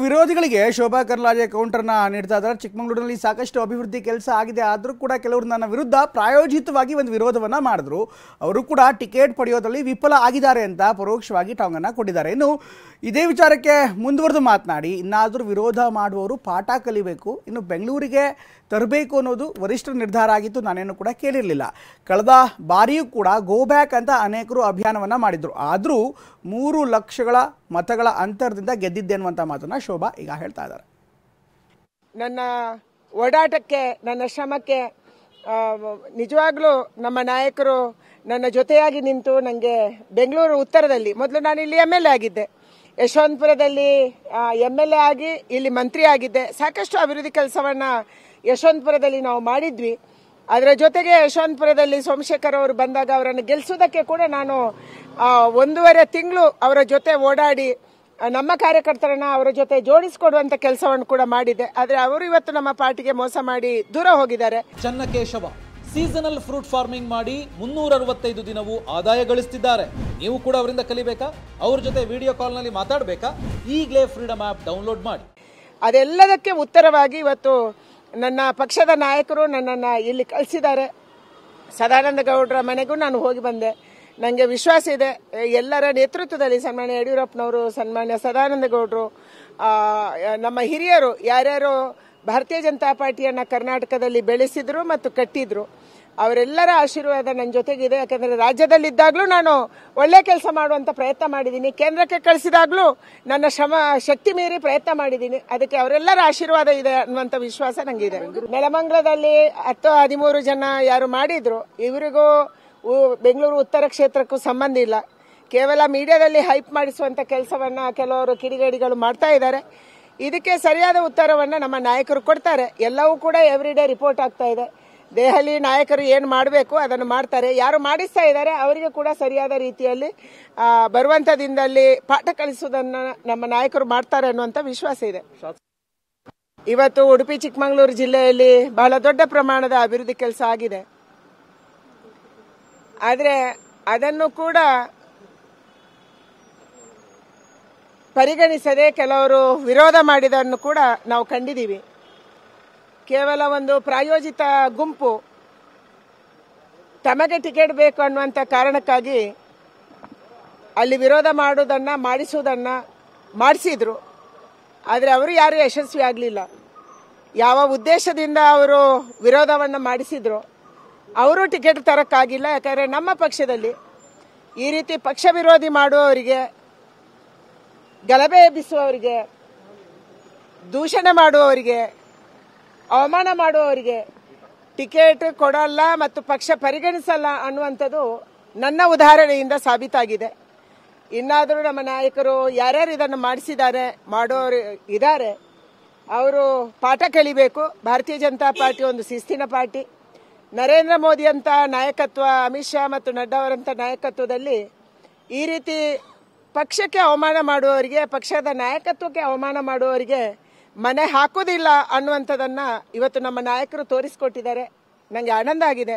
ವಿರೋಧಿಗಳಿಗೆ ಶೋಭಾ ಕರಂದ್ಲಾಜೆ ಕೌಂಟರ್ನ ನೀಡ್ತಾ ಇದ್ದಾರೆ. ಚಿಕ್ಕಮಗಳೂರಿನಲ್ಲಿ ಸಾಕಷ್ಟು ಅಭಿವೃದ್ಧಿ ಕೆಲಸ ಆಗಿದೆ, ಆದರೂ ಕೂಡ ಕೆಲವರು ನನ್ನ ವಿರುದ್ಧ ಪ್ರಾಯೋಜಿತವಾಗಿ ಒಂದು ವಿರೋಧವನ್ನು ಮಾಡಿದ್ರು. ಅವರು ಕೂಡ ಟಿಕೆಟ್ ಪಡೆಯೋದ್ರಲ್ಲಿ ವಿಫಲ ಆಗಿದ್ದಾರೆ ಅಂತ ಪರೋಕ್ಷವಾಗಿ ಟಾಂಗನ್ನು ಕೊಟ್ಟಿದ್ದಾರೆ. ಇನ್ನು ಇದೇ ವಿಚಾರಕ್ಕೆ ಮುಂದುವರೆದು ಮಾತನಾಡಿ, ಇನ್ನಾದರೂ ವಿರೋಧ ಮಾಡುವವರು ಪಾಠ ಕಲಿಬೇಕು, ಇನ್ನು ಬೆಂಗಳೂರಿಗೆ ತರಬೇಕು ಅನ್ನೋದು ವರಿಷ್ಠರ ನಿರ್ಧಾರ ಆಗಿತ್ತು, ನಾನೇನು ಕೂಡ ಕೇಳಿರಲಿಲ್ಲ. ಕಳೆದ ಬಾರಿಯೂ ಕೂಡ ಗೋ ಬ್ಯಾಕ್ ಅಂತ ಅನೇಕರು ಅಭಿಯಾನವನ್ನು ಮಾಡಿದ್ರು, ಆದರೂ 3 ಲಕ್ಷಗಳ ಮತಗಳ ಅಂತರದಿಂದ ಗೆದ್ದಿದ್ದೆ ಅನ್ನುವಂಥ ಮಾತನ್ನು ಶೋಭಾ ಈಗ ಹೇಳ್ತಾ ಇದ್ದಾರೆ. ನನ್ನ ಓಡಾಟಕ್ಕೆ, ನನ್ನ ಶ್ರಮಕ್ಕೆ ನಿಜವಾಗ್ಲೂ ನಮ್ಮ ನಾಯಕರು ನನ್ನ ಜೊತೆಯಾಗಿ ನಿಂತು ನನಗೆ ಬೆಂಗಳೂರು ಉತ್ತರದಲ್ಲಿ, ಮೊದಲು ನಾನು ಇಲ್ಲಿ MLA ಆಗಿದ್ದೆ, ಯಶವಂತಪುರದಲ್ಲಿ MLA ಆಗಿ ಇಲ್ಲಿ ಮಂತ್ರಿ ಆಗಿದ್ದೆ. ಸಾಕಷ್ಟು ಅಭಿವೃದ್ಧಿ ಕೆಲಸವನ್ನ ಯಶವಂತಪುರದಲ್ಲಿ ನಾವು ಮಾಡಿದ್ವಿ. ಅದರ ಜೊತೆಗೆ ಯಶವಂತಪುರದಲ್ಲಿ ಸೋಮಶೇಖರ್ ಅವರು ಬಂದಾಗ ಅವರನ್ನು ಗೆಲ್ಲಿಸೋದಕ್ಕೆ ಕೂಡ ನಾನು 1.5 ತಿಂಗಳು ಅವರ ಜೊತೆ ಓಡಾಡಿ ನಮ್ಮ ಕಾರ್ಯಕರ್ತರನ್ನ ಅವರ ಜೊತೆ ಜೋಡಿಸಿಕೊಡುವಂತ ಕೆಲಸವನ್ನು ಕೂಡ ಮಾಡಿದೆ. ಆದ್ರೆ ಅವರು ಇವತ್ತು ನಮ್ಮ ಪಾರ್ಟಿಗೆ ಮೋಸ ಮಾಡಿ ದೂರ ಹೋಗಿದ್ದಾರೆ. ಚನ್ನಕೇಶವ ಸೀಸನಲ್ ಫ್ರೂಟ್ ಫಾರ್ಮಿಂಗ್ ಮಾಡಿ 365 ದಿನವೂ ಆದಾಯ ಗಳಿಸುತ್ತಿದ್ದಾರೆ. ನೀವು ಕೂಡ ಅವರಿಂದ ಕಲಿಬೇಕಾ? ಅವ್ರ ಜೊತೆ ವಿಡಿಯೋ ಕಾಲ್ ನಲ್ಲಿ ಮಾತಾಡಬೇಕಾ? ಈಗಲೇ ಫ್ರೀಡಮ್ ಆಪ್ ಡೌನ್ಲೋಡ್ ಮಾಡಿ. ಅದೆಲ್ಲದಕ್ಕೆ ಉತ್ತರವಾಗಿ ಇವತ್ತು ನನ್ನ ಪಕ್ಷದ ನಾಯಕರು ನನ್ನನ್ನು ಇಲ್ಲಿ ಕಳಿಸಿದ್ದಾರೆ. ಸದಾನಂದ ಗೌಡರ ಮನೆಗೂ ನಾನು ಹೋಗಿ ಬಂದೆ. ನನಗೆ ವಿಶ್ವಾಸ ಇದೆ, ಎಲ್ಲರ ನೇತೃತ್ವದಲ್ಲಿ ಸನ್ಮಾನ್ಯ ಯಡಿಯೂರಪ್ಪನವರು, ಸನ್ಮಾನ್ಯ ಸದಾನಂದ ಗೌಡರು, ನಮ್ಮ ಹಿರಿಯರು ಯಾರ್ಯಾರು ಭಾರತೀಯ ಜನತಾ ಪಾರ್ಟಿಯನ್ನ ಕರ್ನಾಟಕದಲ್ಲಿ ಬೆಳೆಸಿದ್ರು ಮತ್ತು ಕಟ್ಟಿದ್ರು, ಅವರೆಲ್ಲರ ಆಶೀರ್ವಾದ ನನ್ನ ಜೊತೆಗಿದೆ. ಯಾಕಂದ್ರೆ ರಾಜ್ಯದಲ್ಲಿದ್ದಾಗಲೂ ನಾನು ಒಳ್ಳೆ ಕೆಲಸ ಮಾಡುವಂತ ಪ್ರಯತ್ನ ಮಾಡಿದ್ದೀನಿ, ಕೇಂದ್ರಕ್ಕೆ ಕಳಿಸಿದಾಗ್ಲೂ ನನ್ನ ಶಕ್ತಿ ಮೀರಿ ಪ್ರಯತ್ನ ಮಾಡಿದ್ದೀನಿ. ಅದಕ್ಕೆ ಅವರೆಲ್ಲರ ಆಶೀರ್ವಾದ ಇದೆ ಅನ್ನುವಂತ ವಿಶ್ವಾಸ ನಂಗಿದೆ. ನೆಲಮಂಗಲದಲ್ಲಿ 10-13 ಜನ ಯಾರು ಮಾಡಿದ್ರು, ಇವರಿಗೂ ಬೆಂಗಳೂರು ಉತ್ತರ ಕ್ಷೇತ್ರಕ್ಕೂ ಸಂಬಂಧ ಇಲ್ಲ. ಕೇವಲ ಮೀಡಿಯಾದಲ್ಲಿ ಹೈಪ್ ಮಾಡಿಸುವಂತ ಕೆಲಸವನ್ನ ಕೆಲವರು ಕಿಡಿಗೇಡಿಗಳು ಮಾಡ್ತಾ ಇದ್ದಾರೆ. ಇದಕ್ಕೆ ಸರಿಯಾದ ಉತ್ತರವನ್ನ ನಮ್ಮ ನಾಯಕರು ಕೊಡ್ತಾರೆ. ಎಲ್ಲವೂ ಕೂಡ ಎವ್ರಿಡೇ ರಿಪೋರ್ಟ್ ಆಗ್ತಾ ಇದೆ. ದೆಹಲಿ ನಾಯಕರು ಏನು ಮಾಡಬೇಕು ಅದನ್ನು ಮಾಡ್ತಾರೆ. ಯಾರು ಮಾಡಿಸ್ತಾ ಇದ್ದಾರೆ ಅವರಿಗೆ ಕೂಡ ಸರಿಯಾದ ರೀತಿಯಲ್ಲಿ ಬರುವಂತ ದಿನದಲ್ಲಿ ಪಾಠ ಕಲಿಸುವುದನ್ನು ನಮ್ಮ ನಾಯಕರು ಮಾಡ್ತಾರೆ ಅನ್ನುವಂತ ವಿಶ್ವಾಸ ಇದೆ. ಇವತ್ತು ಉಡುಪಿ ಚಿಕ್ಕಮಗಳೂರು ಜಿಲ್ಲೆಯಲ್ಲಿ ಬಹಳ ದೊಡ್ಡ ಪ್ರಮಾಣದ ಅಭಿವೃದ್ಧಿ ಕೆಲಸ ಆಗಿದೆ. ಆದರೆ ಅದನ್ನು ಕೂಡ ಪರಿಗಣಿಸದೆ ಕೆಲವರು ವಿರೋಧ ಮಾಡಿದನ್ನು ಕೂಡ ನಾವು ಕಂಡಿದ್ದೀವಿ. ಕೇವಲ ಒಂದು ಪ್ರಾಯೋಜಿತ ಗುಂಪು ತಮಗೆ ಟಿಕೆಟ್ ಬೇಕು ಅನ್ನುವಂಥ ಕಾರಣಕ್ಕಾಗಿ ಅಲ್ಲಿ ವಿರೋಧ ಮಾಡುವುದನ್ನ ಮಾಡಿಸಿದ್ರು. ಆದರೆ ಅವರು ಯಾರು ಯಶಸ್ವಿ ಆಗಲಿಲ್ಲ. ಯಾವ ಉದ್ದೇಶದಿಂದ ಅವರು ವಿರೋಧವನ್ನು ಮಾಡಿಸಿದ್ರು ಅವರು ಟಿಕೆಟ್ ತರಕ್ಕಾಗಿಲ್ಲ. ಯಾಕಂದರೆ ನಮ್ಮ ಪಕ್ಷದಲ್ಲಿ ಈ ರೀತಿ ಪಕ್ಷ ವಿರೋಧಿ ಮಾಡುವವರಿಗೆ, ಗಲಭೆ ಎಬ್ಬಿಸುವವರಿಗೆ, ದೂಷಣೆ ಮಾಡುವವರಿಗೆ, ಅವಮಾನ ಮಾಡುವವರಿಗೆ ಟಿಕೆಟ್ ಕೊಡಲ್ಲ ಮತ್ತು ಪಕ್ಷ ಪರಿಗಣಿಸಲ್ಲ ಅನ್ನುವಂಥದ್ದು ನನ್ನ ಉದಾಹರಣೆಯಿಂದ ಸಾಬೀತಾಗಿದೆ. ಇನ್ನಾದರೂ ನಮ್ಮ ನಾಯಕರು ಯಾರ್ಯಾರು ಇದನ್ನು ಮಾಡಿಸಿದ್ದಾರೆ, ಮಾಡೋರು ಇದ್ದಾರೆ, ಅವರು ಪಾಠ ಕಲಿಬೇಕು. ಭಾರತೀಯ ಜನತಾ ಪಾರ್ಟಿ ಒಂದು ಶಿಸ್ತಿನ ಪಾರ್ಟಿ. ನರೇಂದ್ರ ಮೋದಿ ಅಂತ ನಾಯಕತ್ವ, ಅಮಿತ್ ಶಾ ಮತ್ತು ನಡ್ಡಾ ಅವರಂತ ನಾಯಕತ್ವದಲ್ಲಿ ಈ ರೀತಿ ಪಕ್ಷಕ್ಕೆ ಅವಮಾನ ಮಾಡುವವರಿಗೆ, ಪಕ್ಷದ ನಾಯಕತ್ವಕ್ಕೆ ಅವಮಾನ ಮಾಡುವವರಿಗೆ ಮನೆ ಹಾಕೋದಿಲ್ಲ ಅನ್ನುವಂಥದ್ದನ್ನ ಇವತ್ತು ನಮ್ಮ ನಾಯಕರು ತೋರಿಸಿಕೊಟ್ಟಿದ್ದಾರೆ. ನನಗೆ ಆನಂದ ಆಗಿದೆ.